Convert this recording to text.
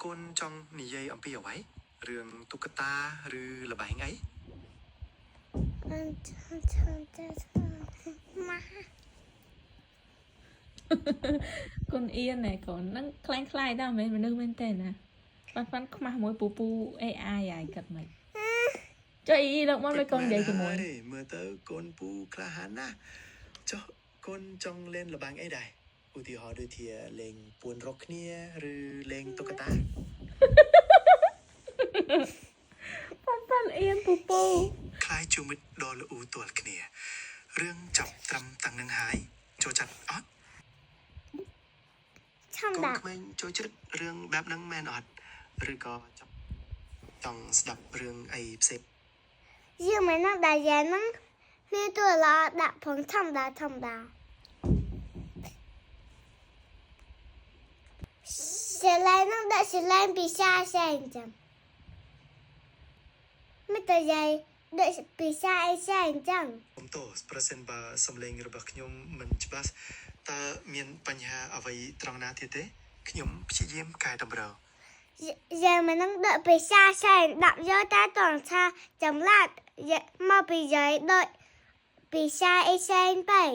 កូនចង់និយាយអំពីអ្វីរឿងตุ๊កតាឬល្បែងអីកូនអៀនណែកូននឹងខ្លាំងខ្លាយដែរមិនមនុស្សមែនទេណាប៉ាន់ខ្មាស់មួយពូ AI ហើយកាត់មិនចុះអ៊ីលោកមកលេកូននិយាយជាមួយមើលទៅកូនពូក្លាហានណាចុះកូនចង់លេងល្បែងអីដែរឧទាហរណ៍ដូចជាលេងពួនរកគ្នាឬលេងតុក្កតាប៉ាន់អៀនពូខ្លាយជួមិត្តដ៏ល្អទាល់គ្នារឿងចាប់ត្រឹមតាំងនឹងហើយចូលចិត្តអត់កូនក្មេងចូលចិត្តរឿងបែបហ្នឹងមែនអត់ឬក៏ចាប់ចង់ស្ដាប់រឿងអីផ្សេងយើងមិននឹងដែរយ៉ាងហ្នឹងមានតួល្អដាក់ផងធម្មតាស្រឡាញ់នឹងដាក់ស្រឡាញ់ពីសាសែងចាំមិនទៅយាយដាក់ពីសាអីសែងចឹងខ្ញុំតោះប្រសិនបើសំឡេងរបស់ខ្ញុំមិនច្បាស់តើមានបញ្ហាអ្វីត្រង់ណាទៀតទេខ្ញុំព្យាយាមកែតម្រូវយើងមិននឹងដាក់ពីសាសែងដាក់យកតែតងថាចម្លាក់មកពីយាយដូចពីសាអីសែងបែក